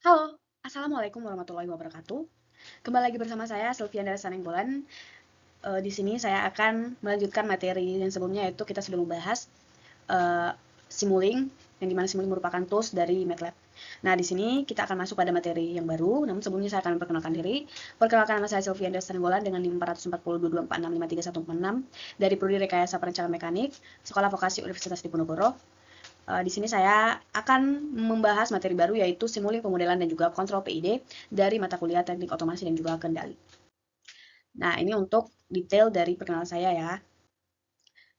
Halo, Assalamualaikum warahmatullahi wabarakatuh. Kembali lagi bersama saya, Sylvian dari Sanenggolan. Di sini saya akan melanjutkan materi yang sebelumnya, yaitu kita sudah membahas eh, Simulink, yang dimana Simulink merupakan tools dari MATLAB. Nah, di sini kita akan masuk pada materi yang baru, namun sebelumnya saya akan memperkenalkan diri. Perkenalkan, nama saya Sylvian dari Sanenggolan dengan NIM 44022465316 dari Prodi Rekayasa Perencanaan Mekanik, Sekolah Vokasi Universitas Diponegoro. Di sini saya akan membahas materi baru, yaitu simulink pemodelan dan juga kontrol PID dari mata kuliah teknik otomasi dan juga kendali. Nah, ini untuk detail dari perkenalan saya ya.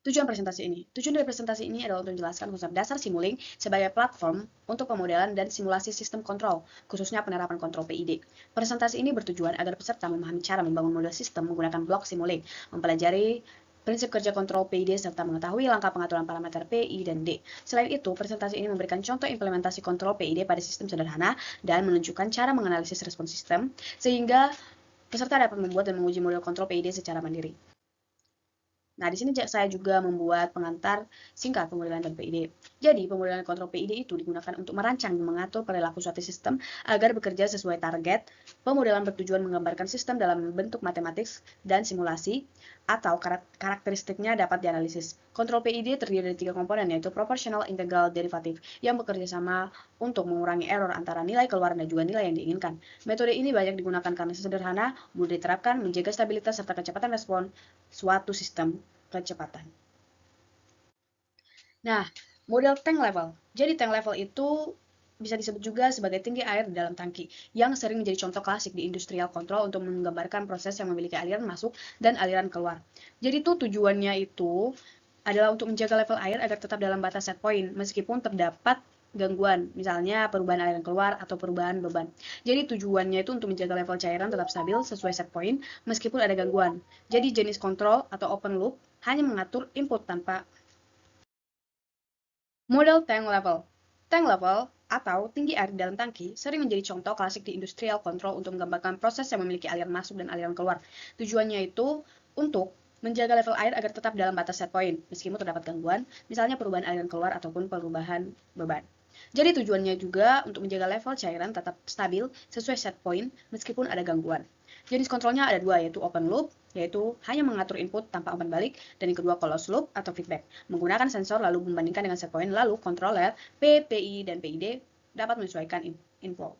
Tujuan presentasi ini. Tujuan dari presentasi ini adalah untuk menjelaskan konsep dasar Simulink sebagai platform untuk pemodelan dan simulasi sistem kontrol, khususnya penerapan kontrol PID. Presentasi ini bertujuan agar peserta memahami cara membangun model sistem menggunakan blok Simulink, mempelajari prinsip kerja kontrol PID, serta mengetahui langkah pengaturan parameter P, I, dan D. Selain itu, presentasi ini memberikan contoh implementasi kontrol PID pada sistem sederhana dan menunjukkan cara menganalisis respons sistem, sehingga peserta dapat membuat dan menguji model kontrol PID secara mandiri. Nah, di sini saya juga membuat pengantar singkat pemodelan dan PID. Jadi, pemodelan kontrol PID itu digunakan untuk merancang dan mengatur perilaku suatu sistem agar bekerja sesuai target. Pemodelan bertujuan menggambarkan sistem dalam bentuk matematis dan simulasi, atau karakteristiknya dapat dianalisis. Kontrol PID terdiri dari 3 komponen, yaitu proporsional, integral, derivatif, yang bekerja sama untuk mengurangi error antara nilai keluar dan juga nilai yang diinginkan. Metode ini banyak digunakan karena sederhana, mudah diterapkan, menjaga stabilitas serta kecepatan respon suatu sistem kecepatan. Nah, model tank level. Jadi tank level itu bisa disebut juga sebagai tinggi air di dalam tangki, yang sering menjadi contoh klasik di industrial control untuk menggambarkan proses yang memiliki aliran masuk dan aliran keluar. Jadi tuh tujuannya itu adalah untuk menjaga level air agar tetap dalam batas set point, meskipun terdapat gangguan, misalnya perubahan aliran keluar atau perubahan beban. Jadi tujuannya itu untuk menjaga level cairan tetap stabil sesuai set point, meskipun ada gangguan. Jadi jenis kontrol atau open loop hanya mengatur input tanpa model tank level. Tank level atau tinggi air di dalam tangki sering menjadi contoh klasik di industrial control untuk menggambarkan proses yang memiliki aliran masuk dan aliran keluar. Tujuannya itu untuk menjaga level air agar tetap dalam batas set point, meskipun terdapat gangguan, misalnya perubahan aliran keluar ataupun perubahan beban. Jadi tujuannya juga untuk menjaga level cairan tetap stabil sesuai set point meskipun ada gangguan. Jenis kontrolnya ada dua, yaitu open loop, yaitu hanya mengatur input tanpa umpan balik, dan yang kedua closed loop atau feedback. Menggunakan sensor lalu membandingkan dengan set point, lalu controller P, PI, dan PID dapat menyesuaikan inflow.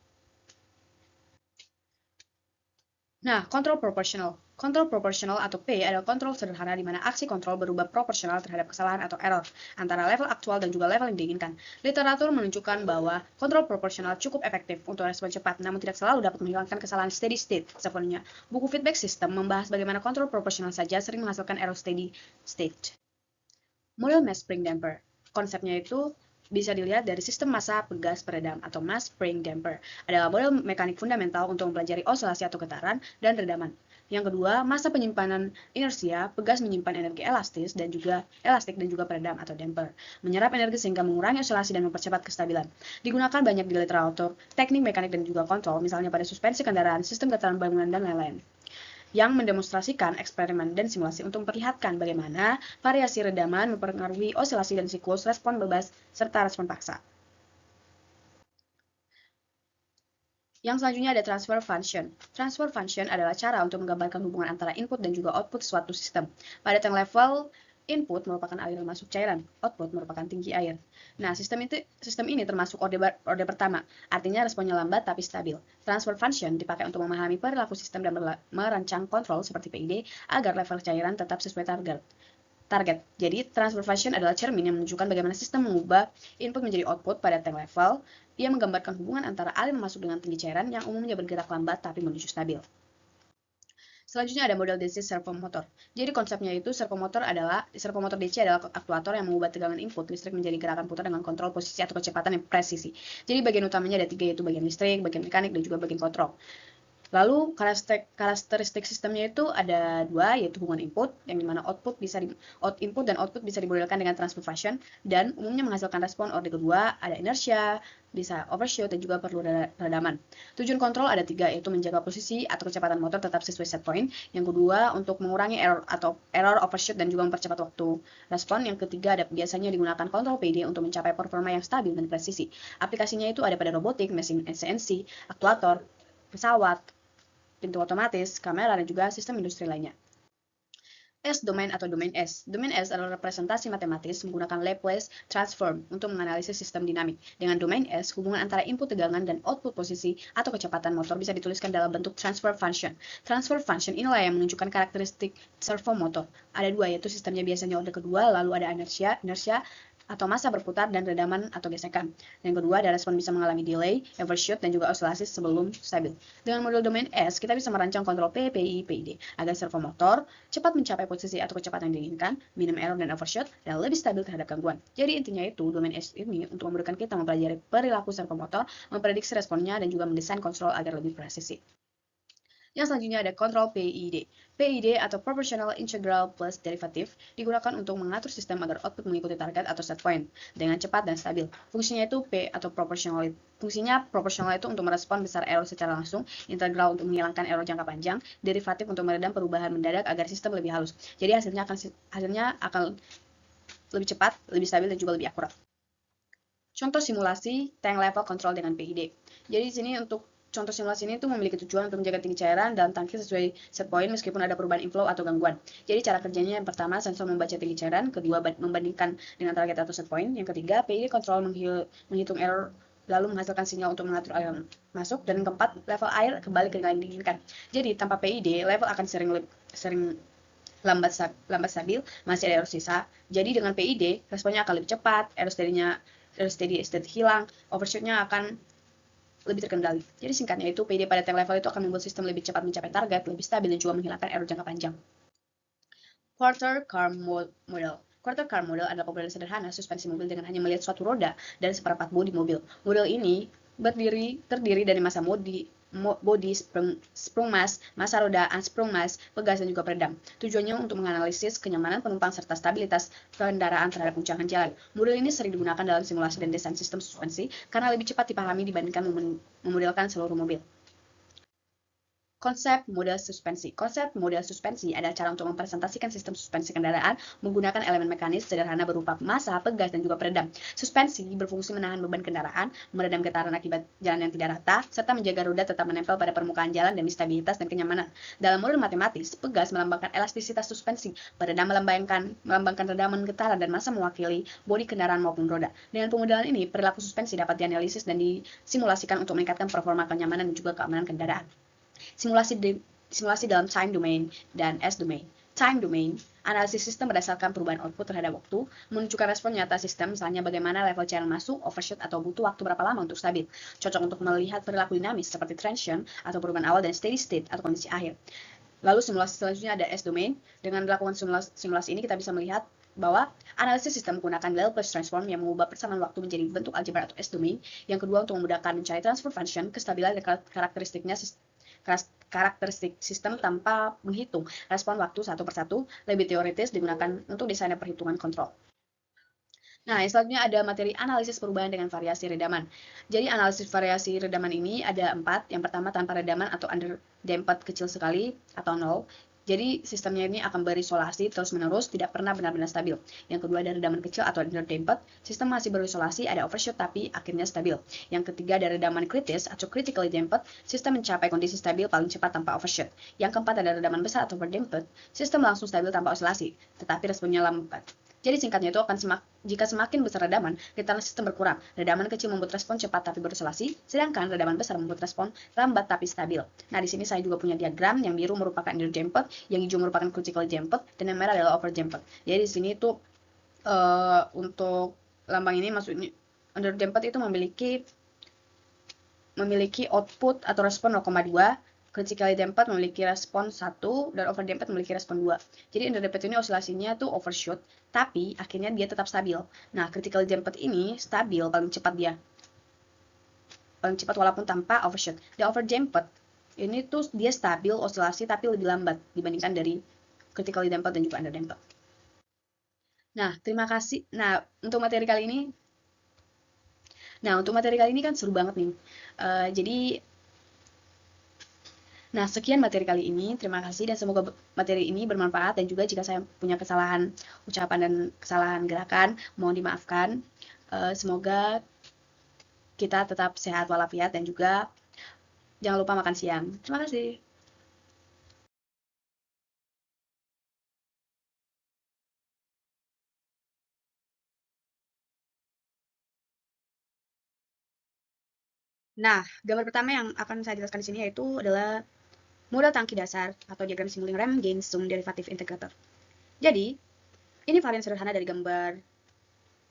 Nah, kontrol proporsional. Kontrol proporsional atau P adalah kontrol sederhana di mana aksi kontrol berubah proporsional terhadap kesalahan atau error antara level aktual dan juga level yang diinginkan. Literatur menunjukkan bahwa kontrol proporsional cukup efektif untuk respon cepat, namun tidak selalu dapat menghilangkan kesalahan steady state sepenuhnya. Buku Feedback System membahas bagaimana kontrol proporsional saja sering menghasilkan error steady state. Model mass spring damper. Konsepnya itu bisa dilihat dari sistem massa pegas peredam atau mass spring damper. Adalah model mekanik fundamental untuk mempelajari osilasi atau getaran dan redaman. Yang kedua, massa penyimpanan inersia, pegas menyimpan energi elastik dan juga peredam atau damper. Menyerap energi sehingga mengurangi osilasi dan mempercepat kestabilan. Digunakan banyak di literatur, teknik mekanik dan juga kontrol, misalnya pada suspensi kendaraan, sistem getaran bangunan, dan lain-lain, yang mendemonstrasikan eksperimen dan simulasi untuk memperlihatkan bagaimana variasi redaman mempengaruhi osilasi dan siklus respon bebas serta respon paksa. Yang selanjutnya ada transfer function. Transfer function adalah cara untuk menggambarkan hubungan antara input dan juga output suatu sistem. Pada tank level, input merupakan aliran masuk cairan, output merupakan tinggi air. Nah, sistem ini termasuk orde pertama, artinya responnya lambat tapi stabil. Transfer function dipakai untuk memahami perilaku sistem dan merancang kontrol seperti PID agar level cairan tetap sesuai target. Jadi, transfer function adalah cermin yang menunjukkan bagaimana sistem mengubah input menjadi output pada tank level. Ia menggambarkan hubungan antara aliran masuk dengan tinggi cairan yang umumnya bergerak lambat tapi menuju stabil. Selanjutnya ada model DC servomotor. Jadi konsepnya itu servomotor DC adalah aktuator yang mengubah tegangan input listrik menjadi gerakan putar dengan kontrol posisi atau kecepatan yang presisi. Jadi bagian utamanya ada tiga, yaitu bagian listrik, bagian mekanik, dan juga bagian kontrol. Lalu karakteristik sistemnya itu ada dua, yaitu hubungan input, yang dimana input dan output bisa dimodalkan dengan transfer function, dan umumnya menghasilkan respon. Orde kedua ada inersia, bisa overshoot, dan juga perlu redaman. Tujuan kontrol ada tiga, yaitu menjaga posisi atau kecepatan motor tetap sesuai set point. Yang kedua, untuk mengurangi error overshoot dan juga mempercepat waktu respon. Yang ketiga, biasanya digunakan kontrol PID untuk mencapai performa yang stabil dan presisi. Aplikasinya itu ada pada robotik, mesin CNC, aktuator, pesawat, pintu otomatis, kamera, dan juga sistem industri lainnya. S-domain atau domain S. Domain S adalah representasi matematis menggunakan Laplace transform untuk menganalisis sistem dinamik. Dengan domain S, hubungan antara input tegangan dan output posisi atau kecepatan motor bisa dituliskan dalam bentuk transfer function. Transfer function inilah yang menunjukkan karakteristik servo motor. Ada dua, yaitu sistemnya biasanya orde kedua, lalu ada inersia atau masa berputar, dan redaman atau gesekan. Yang kedua, ada respon bisa mengalami delay, overshoot, dan juga osilasi sebelum stabil. Dengan model domain S, kita bisa merancang kontrol P, PI, PID agar servo motor cepat mencapai posisi atau kecepatan yang diinginkan, minim error dan overshoot, dan lebih stabil terhadap gangguan. Jadi intinya itu, domain S ini untuk memudahkan kita mempelajari perilaku servo motor, memprediksi responnya, dan juga mendesain kontrol agar lebih presisi. Yang selanjutnya ada kontrol PID. PID atau Proportional Integral Plus Derivative digunakan untuk mengatur sistem agar output mengikuti target atau set point dengan cepat dan stabil. Fungsinya itu P atau proporsional. Fungsinya proporsional itu untuk merespon besar error secara langsung, integral untuk menghilangkan error jangka panjang, derivatif untuk meredam perubahan mendadak agar sistem lebih halus. Jadi hasilnya akan lebih cepat, lebih stabil, dan juga lebih akurat. Contoh simulasi tank level control dengan PID. Jadi di sini untuk contoh simulasi ini tuh memiliki tujuan untuk menjaga tinggi cairan dalam tangki sesuai set point meskipun ada perubahan inflow atau gangguan. Jadi cara kerjanya yang pertama, sensor membaca tinggi cairan, kedua membandingkan dengan target atau set point, yang ketiga PID control menghitung error lalu menghasilkan sinyal untuk mengatur aliran masuk, dan keempat level air kembali ke nilai yang diinginkan. Jadi tanpa PID level akan sering lambat stabil, masih ada error sisa. Jadi dengan PID responnya akan lebih cepat, error steady state hilang, overshootnya akan lebih terkendali. Jadi singkatnya itu, PID pada tank level itu akan membuat sistem lebih cepat mencapai target, lebih stabil, dan juga menghilangkan error jangka panjang. Quarter car model. Quarter car model adalah model sederhana suspensi mobil dengan hanya melihat suatu roda dan seperempat bodi mobil. Model ini terdiri dari massa bodi, sprung mass, massa roda, unsprung mass, pegas, dan juga peredam. Tujuannya untuk menganalisis kenyamanan penumpang serta stabilitas kendaraan terhadap guncangan jalan. Model ini sering digunakan dalam simulasi dan desain sistem suspensi karena lebih cepat dipahami dibandingkan memodelkan seluruh mobil. Konsep model suspensi. Konsep model suspensi adalah cara untuk mempresentasikan sistem suspensi kendaraan menggunakan elemen mekanis sederhana berupa massa, pegas, dan juga peredam. Suspensi berfungsi menahan beban kendaraan, meredam getaran akibat jalan yang tidak rata, serta menjaga roda tetap menempel pada permukaan jalan demi stabilitas dan kenyamanan. Dalam model matematis, pegas melambangkan elastisitas suspensi, peredam melambangkan redaman getaran, dan massa mewakili bodi kendaraan maupun roda. Dengan pemodelan ini, perilaku suspensi dapat dianalisis dan disimulasikan untuk meningkatkan performa kenyamanan dan juga keamanan kendaraan. Simulasi dalam time domain dan S domain. Time domain, analisis sistem berdasarkan perubahan output terhadap waktu, menunjukkan respon nyata sistem, misalnya bagaimana level cairan masuk, overshoot, atau butuh waktu berapa lama untuk stabil. Cocok untuk melihat perilaku dinamis seperti transition atau perubahan awal dan steady state atau kondisi akhir. Lalu simulasi selanjutnya ada S domain. Dengan melakukan simulasi ini kita bisa melihat bahwa analisis sistem menggunakan Laplace transform yang mengubah persamaan waktu menjadi bentuk algebra atau S domain. Yang kedua, untuk memudahkan mencari transfer function, kestabilan dan karakteristik sistem tanpa menghitung respon waktu satu persatu, lebih teoritis digunakan untuk desain perhitungan kontrol. Nah, yang selanjutnya ada materi analisis perubahan dengan variasi redaman. Jadi analisis variasi redaman ini ada 4. Yang pertama, tanpa redaman atau underdamped kecil sekali atau 0. Jadi sistemnya ini akan berisolasi terus-menerus, tidak pernah benar-benar stabil. Yang kedua, ada redaman kecil atau underdamped, sistem masih berisolasi, ada overshoot tapi akhirnya stabil. Yang ketiga, ada redaman kritis atau critically damped, sistem mencapai kondisi stabil paling cepat tanpa overshoot. Yang keempat, ada redaman besar atau overdamped, sistem langsung stabil tanpa osilasi, tetapi responnya lambat. Jadi singkatnya itu jika semakin besar redaman, getaran sistem berkurang. Redaman kecil membuat respon cepat tapi berisolasi, sedangkan redaman besar membuat respon lambat tapi stabil. Nah, di sini saya juga punya diagram, yang biru merupakan underdamped, yang hijau merupakan critically damped, dan yang merah adalah overdamped. Jadi di sini itu untuk lambang ini maksudnya underdamped itu memiliki output atau respon 0,2, critically damped memiliki respon 1, dan overdamped memiliki respon 2. Jadi underdamped ini osilasinya tuh overshoot, tapi akhirnya dia tetap stabil. Nah, critically damped ini stabil paling cepat walaupun tanpa overshoot. Dan overdamped ini tuh dia stabil osilasi tapi lebih lambat dibandingkan dari critically dampened dan juga under dampened. Nah, terima kasih. Nah, untuk materi kali ini kan seru banget nih. Jadi, nah sekian materi kali ini. Terima kasih dan semoga materi ini bermanfaat, dan juga jika saya punya kesalahan ucapan dan kesalahan gerakan, mohon dimaafkan. Semoga kita tetap sehat walafiat dan juga jangan lupa makan siang. Terima kasih. Nah, gambar pertama yang akan saya jelaskan di sini yaitu adalah model tangki dasar atau diagram simulating rem gain sum derivative integrator. Jadi, ini varian sederhana dari gambar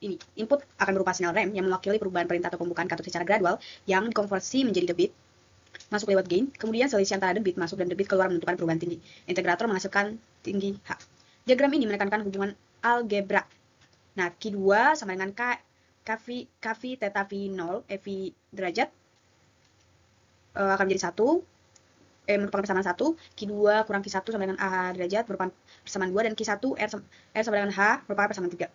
ini. Input akan berupa sinyal rem yang mewakili perubahan perintah atau pembukaan katut secara gradual yang dikonversi menjadi debit masuk lewat gain, kemudian selisih antara debit masuk dan debit keluar menentukan perubahan tinggi. Integrator menghasilkan tinggi H. Diagram ini menekankan hubungan algebra. Nah, Q2 sama dengan KV theta V0 EV derajat akan menjadi 1, merupakan persamaan 1, Q2 kurang Q1 sama dengan AH derajat merupakan persamaan 2, dan Q1 R sama dengan H merupakan persamaan 3.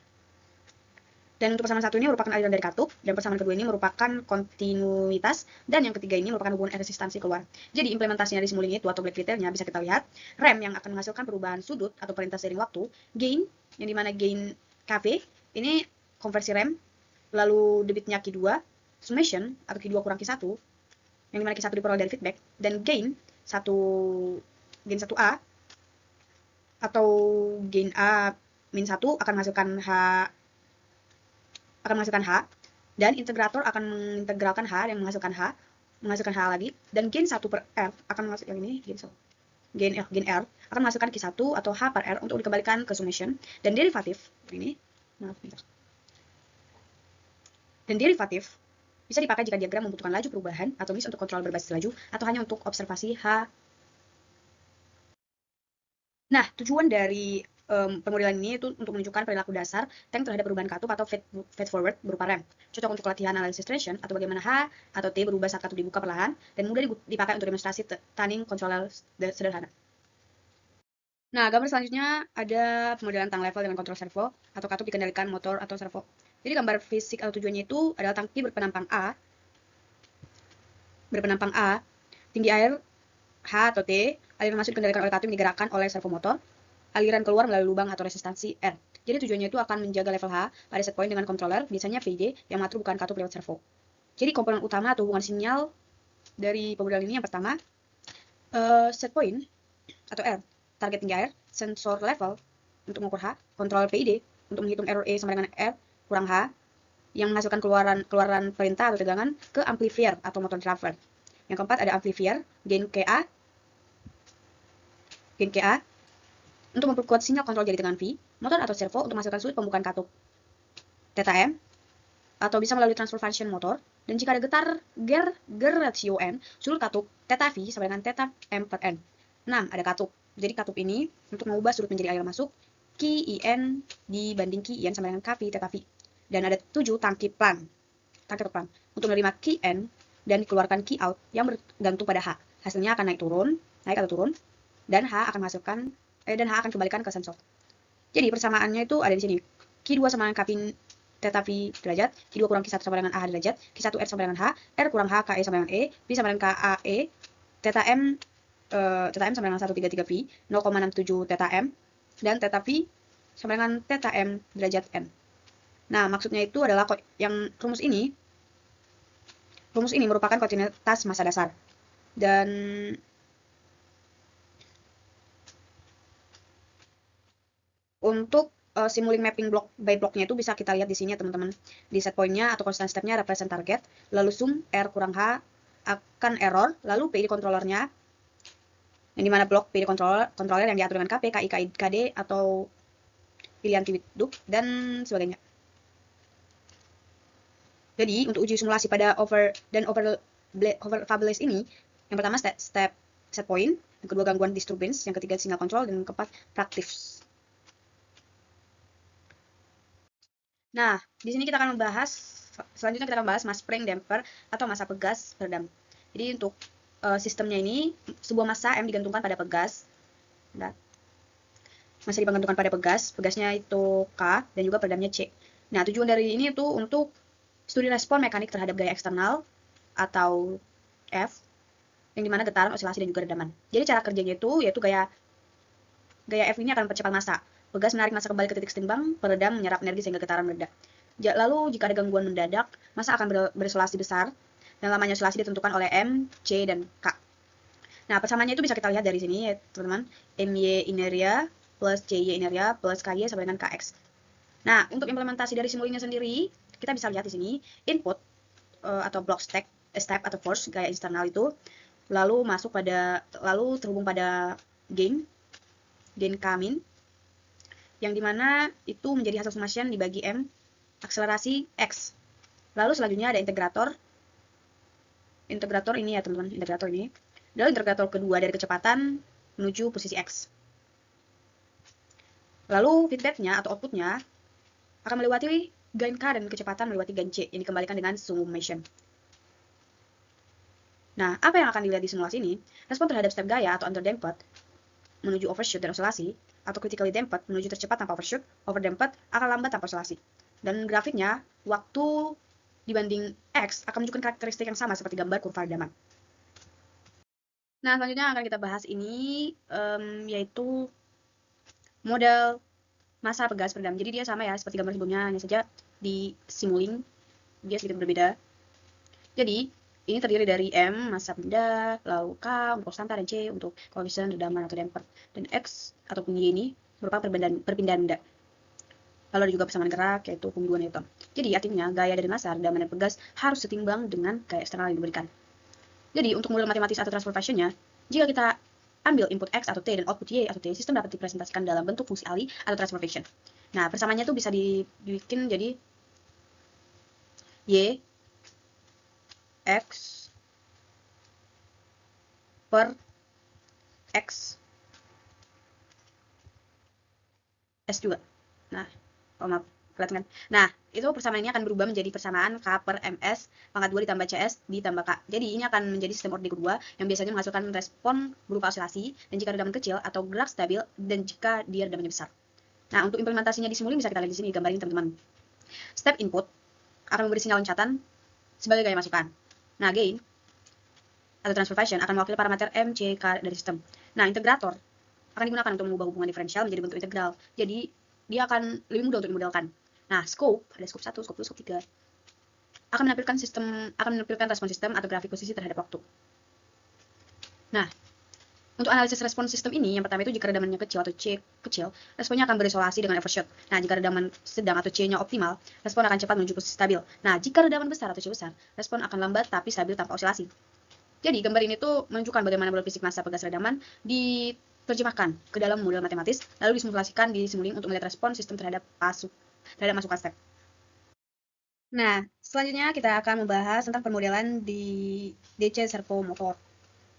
Dan untuk persamaan 1 ini merupakan aliran dari katup, dan persamaan kedua ini merupakan kontinuitas, dan yang ketiga ini merupakan hubungan resistansi keluar. Jadi implementasinya di simulating itu atau black detailnya bisa kita lihat, rem yang akan menghasilkan perubahan sudut atau perintah seiring waktu, gain, yang dimana gain KV, ini konversi rem, lalu debitnya Q2, summation atau Q2 kurang Q1, yang dimana Q1 diperoleh dari feedback, dan gain 1A atau gain A min 1 akan menghasilkan H, dan integrator akan mengintegralkan H yang menghasilkan H lagi, dan gain 1 per R akan menghasilkan ini gain R akan menghasilkan Q1 atau H per R untuk dikembalikan ke summation, dan derivatif ini bisa dipakai jika diagram membutuhkan laju perubahan atau bisa untuk kontrol berbasis laju atau hanya untuk observasi H. Nah, tujuan dari pemodelan ini itu untuk menunjukkan perilaku dasar tank terhadap perubahan katup atau feed forward berupa rem. Cocok untuk latihan analisis tension atau bagaimana H atau T berubah saat katup dibuka perlahan, dan mudah dipakai untuk demonstrasi tuning controller sederhana. Nah, gambar selanjutnya ada pemodelan tang level dengan kontrol servo atau katup dikendalikan motor atau servo. Jadi gambar fisik atau tujuannya itu adalah tangki berpenampang A, tinggi air H atau T, aliran masuk dikendalikan oleh katup yang digerakkan oleh servo motor, aliran keluar melalui lubang atau resistansi R. Jadi tujuannya itu akan menjaga level H pada set point dengan controller, biasanya VD, yang mengatur bukan katup lewat servo. Jadi komponen utama atau hubungan sinyal dari pemodelan ini yang pertama, set point atau R, target tinggi air, sensor level untuk mengukur H, kontrol PID untuk menghitung error E sama dengan R kurang H, yang menghasilkan keluaran perintah atau tegangan ke amplifier atau motor driver. Yang keempat ada amplifier, gain KA, untuk memperkuat sinyal kontrol jadi tegangan V, motor atau servo untuk menghasilkan sudut pembukaan katup theta M, atau bisa melalui transfer function motor, dan jika ada gear ratio N, sudut katup theta V sama dengan theta M per N. 6. Ada katup. Jadi katup ini untuk mengubah sudut menjadi aliran masuk, KIN dibanding KIN sama dengan KV theta V. Dan ada 7. Tangki plan untuk menerima KIN dan dikeluarkan K out yang bergantung pada H. Hasilnya akan naik atau turun, dan H akan kembalikan ke sensor. Jadi persamaannya itu ada di sini. Q2 sama dengan K theta V derajat, Q2 kurang Q1 sama dengan AH derajat, Q1 R sama dengan H, R kurang H, KE sama dengan E, B sama dengan KAE, theta M sama dengan 133 V, 0,67 theta M, dan theta V sama dengan theta M derajat N. Nah, maksudnya itu adalah yang rumus ini merupakan kontinuitas massa dasar. Dan untuk simulating mapping block by blocknya itu bisa kita lihat di sini ya teman-teman. Di set point-nya atau constant step-nya represent target, lalu sum R kurang H akan error, lalu PID controllernya, yang dimana blok PID controller yang diatur dengan KP, KI, KD, atau pilihan qubit dup, dan sebagainya. Jadi, untuk uji simulasi pada overfabulous ini, yang pertama step set point, yang kedua gangguan disturbance, yang ketiga signal control, dan yang keempat practice. Nah, di sini selanjutnya kita akan membahas mass spring damper atau massa pegas peredam. Jadi untuk sistemnya ini sebuah massa M digantungkan pada pegas. Bentar. Massa digantungkan pada pegasnya itu K dan juga peredamnya C. Nah, tujuan dari ini itu untuk studi respon mekanik terhadap gaya eksternal atau F, yang dimana getaran, osilasi, dan juga redaman. Jadi cara kerjanya itu yaitu gaya F ini akan mempercepat massa. Pegas menarik massa kembali ke titik setimbang, peredam menyerap energi sehingga getaran meledak. Lalu jika ada gangguan mendadak, massa akan berosilasi besar, dan lamanya osilasi ditentukan oleh M, C, dan K. Nah, persamaannya itu bisa kita lihat dari sini ya teman-teman. MY inertia plus CY inertia plus KY sama dengan KX. Nah, untuk implementasi dari simulingnya sendiri, kita bisa lihat di sini, input atau block step atau force gaya eksternal itu, lalu terhubung pada gain K min, yang dimana itu menjadi hasil summation dibagi M akselerasi X. Lalu selanjutnya ada integrator ini ya teman-teman, integrator ini adalah integrator kedua dari kecepatan menuju posisi X. Lalu feedbacknya atau outputnya akan melewati gain K dan kecepatan melewati gain C yang dikembalikan dengan summation. Nah, apa yang akan dilihat di simulasi ini? Respon terhadap step gaya atau underdamped menuju overshoot dan osilasi, atau critically damped menuju tercepat tanpa overshoot, overdamped akan lambat tanpa osilasi. Dan grafiknya, waktu dibanding X akan menunjukkan karakteristik yang sama seperti gambar kurva redaman. Nah, selanjutnya akan kita bahas ini, yaitu model massa pegas peredam. Jadi dia sama ya, seperti gambar sebelumnya, hanya saja di simuling dia sedikit berbeda. Jadi, ini terdiri dari M, massa benda, lalu K untuk konstanta, dan C untuk coefisien redaman atau damper. Dan X ataupun Y ini merupakan perpindahan benda. Lalu ada juga persamaan gerak, yaitu pembunuhan Newton. Jadi, artinya gaya dari massa, redaman, dan pegas harus setimbang dengan gaya eksternal yang diberikan. Jadi, untuk model matematis atau transfer function-nya, jika kita ambil input X atau T dan output Y atau T, sistem dapat dipresentasikan dalam bentuk fungsi Ali atau transfer function. Nah, persamaannya itu bisa dibikin jadi Y X per X S juga. Nah, maaf, kelihatan kan? Nah, itu persamaan ini akan berubah menjadi persamaan K per MS pangkat 2 ditambah CS ditambah K. Jadi, ini akan menjadi sistem orde kedua yang biasanya menghasilkan respon berupa osilasi, dan jika redaman kecil atau gerak stabil, dan jika dia redamannya besar. Nah, untuk implementasinya di simuling bisa kita lihat di sini, gambar ini teman-teman. Step input akan memberi sinyal loncatan sebagai gaya masukan. Nah, gain atau transfer function akan mewakili parameter M, C, K dari sistem. Nah, integrator akan digunakan untuk mengubah hubungan diferensial menjadi bentuk integral. Jadi, dia akan lebih mudah untuk dimodelkan. Nah, scope, ada scope 1, scope 2, scope 3, akan menampilkan respon sistem atau grafik posisi terhadap waktu. Nah, untuk analisis respon sistem ini, yang pertama itu jika redamannya kecil atau C kecil, responnya akan berisolasi dengan overshoot. Nah, jika redaman sedang atau C-nya optimal, respon akan cepat menuju posisi stabil. Nah, jika redaman besar atau C besar, respon akan lambat tapi stabil tanpa osilasi. Jadi, gambar ini tuh menunjukkan bagaimana model fisik massa pegas redaman diterjemahkan ke dalam model matematis, lalu disimulasikan di simuling untuk melihat respon sistem terhadap masukan step. Nah, selanjutnya kita akan membahas tentang permodelan di DC servo motor.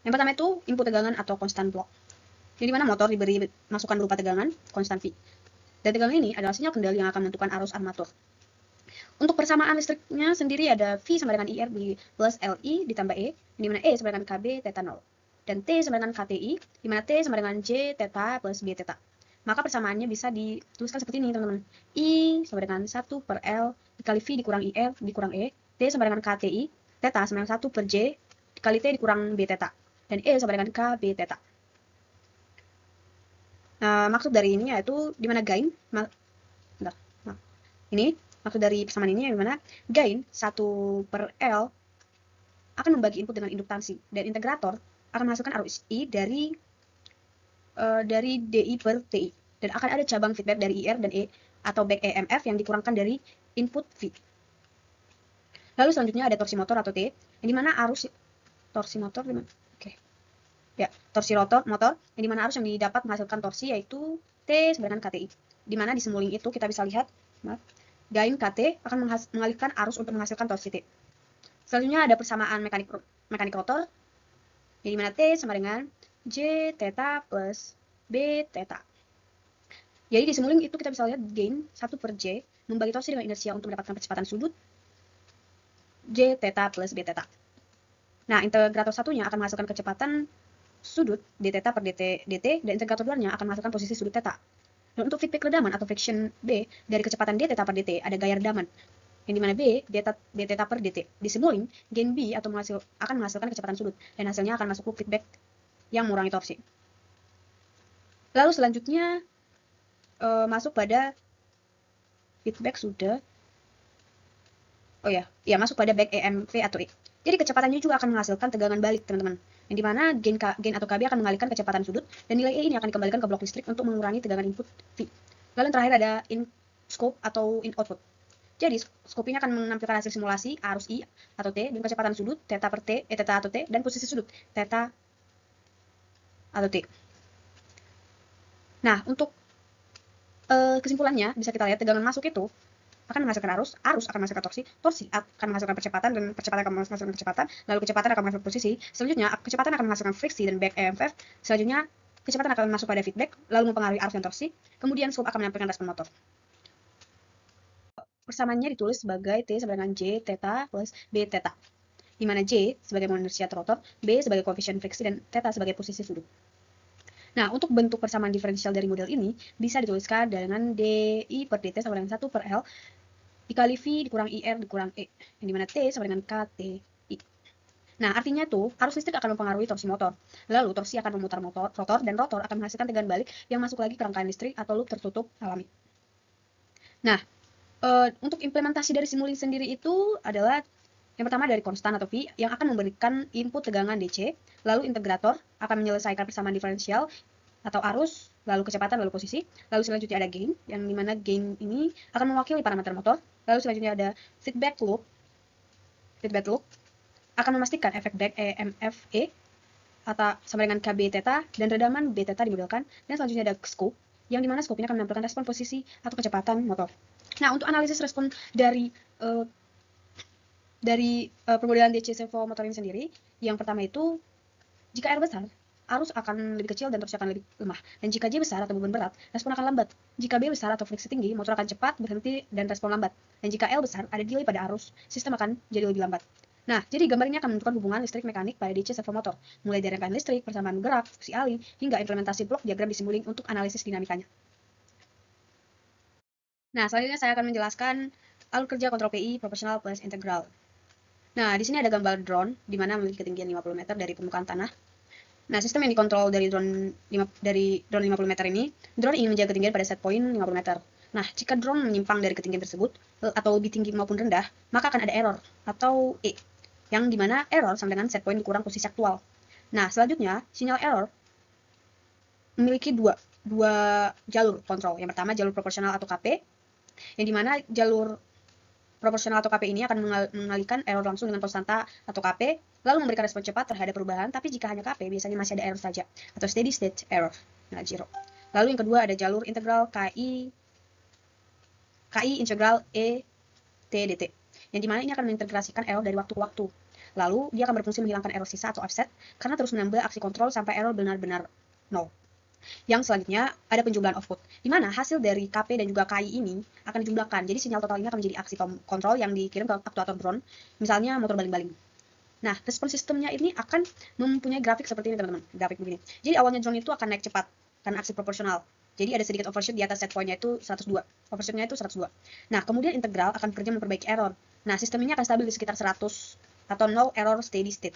Yang pertama itu input tegangan atau konstan block. Jadi mana motor diberi masukan berupa tegangan konstan V. Dan tegangan ini adalah sinyal kendali yang akan menentukan arus armatur. Untuk persamaan listriknya sendiri ada V sama dengan IR plus LI ditambah E, di mana E sama dengan KB theta 0. Dan T sama dengan KTI, di mana T sama dengan J theta plus B theta. Maka persamaannya bisa dituliskan seperti ini, teman-teman. I sama dengan 1 per L dikali V dikurang IR dikurang E, T sama dengan KTI, theta sama dengan 1 per J dikali T dikurang B theta. Dan E sama dengan KB theta. Nah, maksud dari ini yaitu di mana gain, ini maksud dari persamaan ini yang dimana gain 1 per L akan membagi input dengan induktansi, dan integrator akan menghasilkan arus I dari DI per TI, dan akan ada cabang feedback dari IR dan E atau back EMF yang dikurangkan dari input V. Lalu selanjutnya ada torsi motor atau T, yang dimana arus torsi motor torsi motor yang dimana arus yang didapat menghasilkan torsi yaitu T sama dengan KTI. Dimana di simuling itu kita bisa lihat, gain KT akan mengalihkan arus untuk menghasilkan torsi T. Selanjutnya ada persamaan mekanik rotor, yang dimana T sama dengan J theta plus B theta. Jadi di simuling itu kita bisa lihat gain 1 per J membagi torsi dengan inersia untuk mendapatkan percepatan sudut J theta plus B theta. Nah, integrator satunya akan menghasilkan kecepatan sudut d theta per dt, dan integrator duanya akan menghasilkan posisi sudut theta. Dan untuk feedback redaman atau friction B dari kecepatan d theta per dt ada gaya redaman, yang dimana B, d theta per dt. Disimulin, gain B atau akan menghasilkan kecepatan sudut, dan hasilnya akan masuk ke feedback yang mengurangi torsi. Lalu selanjutnya masuk pada feedback sudah. Oh ya, masuk pada back EMV atau E. Jadi kecepatannya juga akan menghasilkan tegangan balik, teman-teman. Yang dimana gain atau KB akan mengalihkan kecepatan sudut, dan nilai E ini akan dikembalikan ke blok listrik untuk mengurangi tegangan input V. Lalu yang terakhir ada in scope atau in output. Jadi scope ini akan menampilkan hasil simulasi arus I atau T, dan kecepatan sudut theta per T, theta atau T, dan posisi sudut theta atau T. Nah, untuk kesimpulannya bisa kita lihat tegangan masuk itu akan menghasilkan arus akan menghasilkan torsi akan menghasilkan percepatan, dan percepatan akan menghasilkan kecepatan, lalu kecepatan akan menghasilkan posisi, selanjutnya kecepatan akan menghasilkan friksi dan back EMF, selanjutnya kecepatan akan masuk pada feedback, lalu mempengaruhi arus dan torsi, kemudian scope akan menampilkan respon motor. Persamaannya ditulis sebagai T sama dengan J theta plus B theta, di mana J sebagai moment inersia rotor, B sebagai koefisien friksi, dan theta sebagai posisi sudut. Nah, untuk bentuk persamaan diferensial dari model ini bisa dituliskan dengan DI per dt sama dengan 1 per L dikali V dikurang IR dikurang E, yang dimana T sama dengan KTI. Nah, artinya tuh arus listrik akan mempengaruhi torsi motor. Lalu torsi akan memutar rotor, dan rotor akan menghasilkan tegangan balik yang masuk lagi ke rangkaian listrik atau loop tertutup alami. Nah, untuk implementasi dari simulink sendiri itu adalah yang pertama dari konstan atau V yang akan memberikan input tegangan DC, lalu integrator akan menyelesaikan persamaan diferensial atau arus, lalu kecepatan, lalu posisi, lalu selanjutnya ada gain, yang dimana gain ini akan mewakili parameter motor, lalu selanjutnya ada feedback loop akan memastikan efek back EMF E atau sama dengan KB theta, dan redaman B theta dimodelkan, dan selanjutnya ada scope, yang dimana scope ini akan menampilkan respon posisi atau kecepatan motor. Nah, untuk analisis respon dari permodelan DC servo motor ini sendiri, yang pertama itu jika R besar, arus akan lebih kecil dan torsi akan lebih lemah. Dan jika J besar atau beban berat, respon akan lambat. Jika B besar atau friksi tinggi, motor akan cepat, berhenti, dan respon lambat. Dan jika L besar, ada delay pada arus, sistem akan jadi lebih lambat. Nah, jadi gambar ini akan menentukan hubungan listrik mekanik pada DC servo motor, mulai dari rangkaian listrik, persamaan gerak, fungsi alih, hingga implementasi blok diagram di simulink untuk analisis dinamikanya. Nah, selanjutnya saya akan menjelaskan alur kerja kontrol PI proporsional plus integral. Nah, di sini ada gambar drone, di mana memiliki ketinggian 50 meter dari permukaan tanah. Nah, sistem yang dikontrol dari drone 50 meter ini, drone ingin menjaga ketinggian pada set point 50 meter. Nah, jika drone menyimpang dari ketinggian tersebut, atau lebih tinggi maupun rendah, maka akan ada error, atau E, yang dimana error sama dengan set point dikurang posisi aktual. Nah, selanjutnya, sinyal error memiliki dua jalur kontrol. Yang pertama, jalur proporsional atau KP, yang dimana jalur proporsional atau KP ini akan mengalihkan error langsung dengan konstanta atau KP, lalu memberikan respon cepat terhadap perubahan, tapi jika hanya KP, biasanya masih ada error saja, atau steady state error, nah zero. Lalu yang kedua ada jalur integral KI integral ETDT, yang dimana ini akan mengintegrasikan error dari waktu ke waktu. Lalu dia akan berfungsi menghilangkan error sisa atau offset, karena terus menambah aksi kontrol sampai error benar-benar nol. Yang selanjutnya ada penjumlahan output, di mana hasil dari KP dan juga KI ini akan dijumlahkan. Jadi sinyal total ini akan menjadi aksi kontrol yang dikirim ke aktuator drone, misalnya motor baling-baling. Nah, respon sistemnya ini akan mempunyai grafik seperti ini, teman-teman. Grafik begini. Jadi awalnya drone itu akan naik cepat karena aksi proporsional. Jadi ada sedikit overshoot di atas set point-nya itu 102. Overshoot-nya itu 102. Nah, kemudian integral akan bekerja memperbaiki error. Nah, sistem ini akan stabil di sekitar 100 atau 0 error steady state.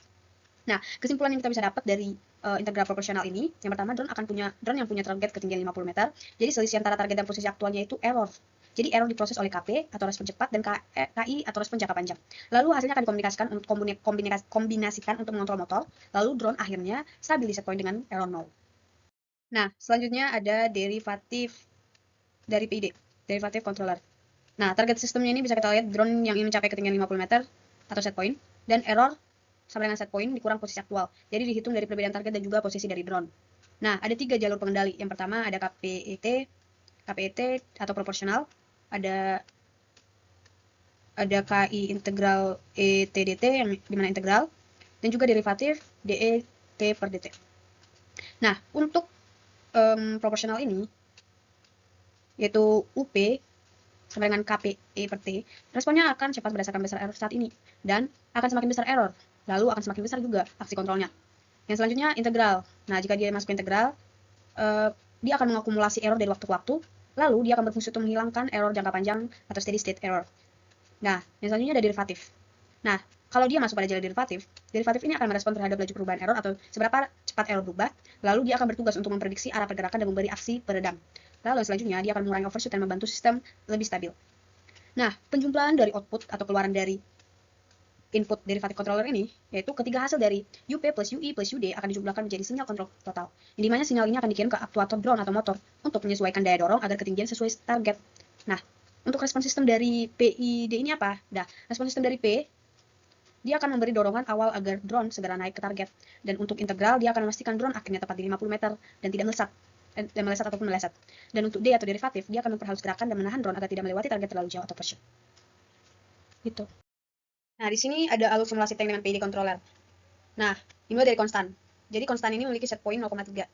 Nah, kesimpulan yang kita bisa dapat dari integral proporsional ini, yang pertama drone yang punya target ketinggian 50 meter. Jadi selisih antara target dan posisi aktualnya itu error. Jadi error diproses oleh KP atau respon cepat, dan KI atau respon jangka panjang. Lalu hasilnya akan kombinasikan untuk mengontrol motor. Lalu drone akhirnya stabil di set point dengan error 0. Nah, selanjutnya ada derivatif dari PID, derivatif controller. Nah, target sistemnya ini bisa kita lihat drone yang ingin mencapai ketinggian 50 meter atau set point, dan error sama dengan set point dikurang posisi aktual. Jadi dihitung dari perbedaan target dan juga posisi dari drone. Nah, ada 3 jalur pengendali. Yang pertama ada KPET atau proporsional, ada KI integral ETDT yang dimana integral, dan juga derivatif DET per DT. Nah, untuk proporsional ini, yaitu UP sama dengan KPE per T, responnya akan cepat berdasarkan besar error saat ini, dan akan semakin besar error lalu akan semakin besar juga aksi kontrolnya. Yang selanjutnya integral. Nah, jika dia masuk ke integral, dia akan mengakumulasi error dari waktu ke waktu, lalu dia akan berfungsi untuk menghilangkan error jangka panjang atau steady state error. Nah, yang selanjutnya ada derivatif. Nah, kalau dia masuk pada jalur derivatif, derivatif ini akan merespon terhadap laju perubahan error atau seberapa cepat error berubah, lalu dia akan bertugas untuk memprediksi arah pergerakan dan memberi aksi peredam. Lalu selanjutnya dia akan mengurangi overshoot dan membantu sistem lebih stabil. Nah, penjumlahan dari output atau keluaran dari input derivatif controller ini, yaitu ketiga hasil dari UP plus UI plus UD akan dijumlahkan menjadi sinyal kontrol total, yang dimana sinyal ini akan dikirim ke aktuator drone atau motor untuk menyesuaikan daya dorong agar ketinggian sesuai target. Nah, untuk respon sistem dari PID ini apa? Nah, respon sistem dari P, dia akan memberi dorongan awal agar drone segera naik ke target. Dan untuk integral, dia akan memastikan drone akhirnya tepat di 50 meter dan tidak melesat ataupun meleset. Dan untuk D atau derivatif, dia akan memperhalus gerakan dan menahan drone agar tidak melewati target terlalu jauh atau overshoot. Gitu. Nah, di sini ada alur simulasi tank dengan PID controller. Nah, dimulai dari konstan. Jadi konstan ini memiliki set point 0,3.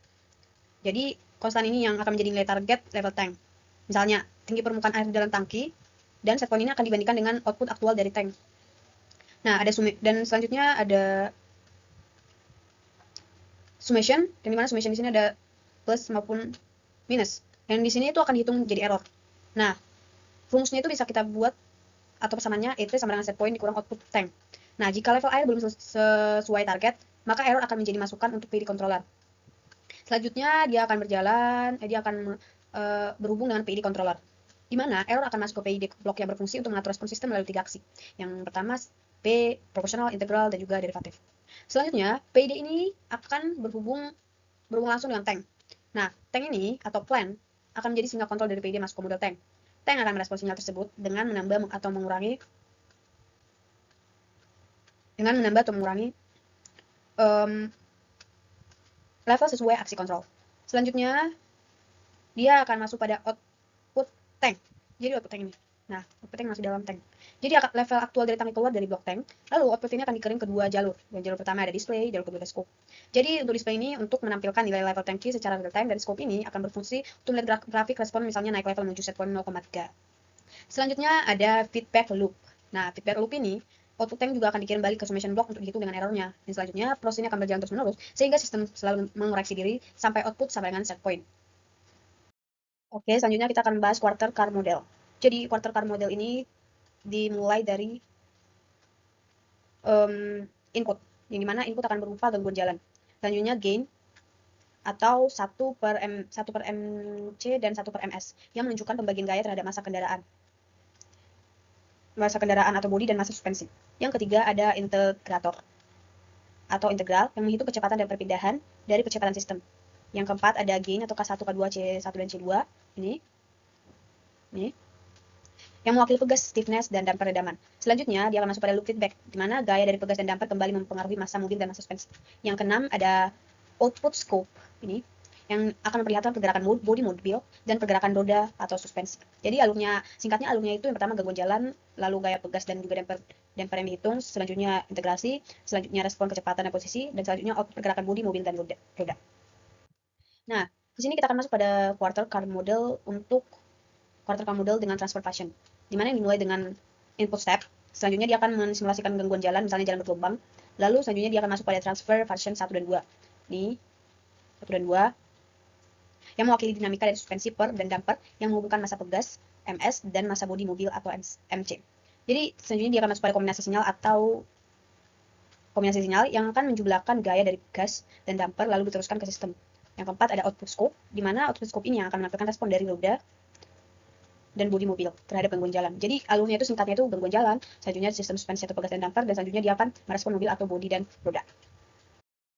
Jadi konstan ini yang akan menjadi nilai target level tank. Misalnya, tinggi permukaan air di dalam tangki, dan set point ini akan dibandingkan dengan output aktual dari tank. Nah, dan selanjutnya ada summation, dan dimana summation di sini ada plus maupun minus. Dan di sini itu akan dihitung jadi error. Nah, rumusnya itu bisa kita buat atau pesanannya itu sama dengan set point dikurang output tank. Nah, jika level air belum sesuai target, maka error akan menjadi masukan untuk PID controller. Selanjutnya dia akan berhubung dengan PID controller, di mana error akan masuk ke PID block yang berfungsi untuk mengatur respon sistem melalui 3 aksi. Yang pertama P, proporsional, integral, dan juga derivatif. Selanjutnya, PID ini akan berhubung langsung dengan tank. Nah, tank ini atau plan akan menjadi sinyal kontrol dari PID masuk ke model tank. Tank akan merespon sinyal tersebut dengan menambah atau mengurangi level sesuai aksi kontrol. Selanjutnya, dia akan masuk pada output tank. Jadi output tank ini. Nah, output tank masih dalam tank. Jadi level aktual dari tank keluar dari blok tank, lalu output ini akan dikirim ke dua jalur. Yang jalur pertama ada display, jalur kedua ada scope. Jadi untuk display ini untuk menampilkan nilai level tanki secara real time, dan scope ini akan berfungsi untuk melihat grafik respon misalnya naik level menuju set point 0,3. Selanjutnya ada feedback loop. Nah, feedback loop ini output tank juga akan dikirim balik ke summation block untuk dihitung dengan errornya. Dan selanjutnya proses ini akan berjalan terus menerus sehingga sistem selalu mengoreksi diri sampai output sampai dengan set point. Oke, selanjutnya kita akan membahas quarter car model. Jadi quarter car model ini dimulai dari input, yang dimana input akan berupa gangguan jalan. Selanjutnya gain atau 1 per MC dan 1 per MS yang menunjukkan pembagian gaya terhadap massa kendaraan atau bodi dan massa suspensi. Yang ketiga ada integrator atau integral yang menghitung kecepatan dan perpindahan dari percepatan sistem. Yang keempat ada gain atau K1, K2, C1 dan C2 ini yang mewakili pegas, stiffness, dan damper redaman. Selanjutnya, dia akan masuk pada loop feedback, di mana gaya dari pegas dan damper kembali mempengaruhi massa mobil dan massa suspensi. Yang keenam, ada output scope, ini, yang akan memperlihatkan pergerakan bodi mobil dan pergerakan roda atau suspensi. Jadi singkatnya alurnya itu yang pertama gangguan jalan, lalu gaya pegas dan juga damper yang dihitung, selanjutnya integrasi, selanjutnya respon kecepatan dan posisi, dan selanjutnya output pergerakan bodi mobil dan roda. Nah, di sini kita akan masuk pada quarter car model dengan transfer function, di mana yang dimulai dengan input step. Selanjutnya dia akan mensimulasikan gangguan jalan, misalnya jalan bergelombang. Lalu selanjutnya dia akan masuk pada transfer function 1 dan 2. Ini 1 dan 2 yang mewakili dinamika dari suspensi per dan damper yang menghubungkan massa pegas MS dan massa bodi mobil atau MC. Jadi selanjutnya dia akan masuk pada kombinasi sinyal yang akan menjumlahkan gaya dari gas dan damper lalu diteruskan ke sistem. Yang keempat ada output scope, di mana output scope ini yang akan menampilkan respon dari roda dan bodi mobil terhadap gangguan jalan. Jadi alurnya itu singkatnya itu gangguan jalan, selanjutnya sistem suspensi atau pegas dan damper, dan selanjutnya dia akan merespon mobil atau bodi dan roda.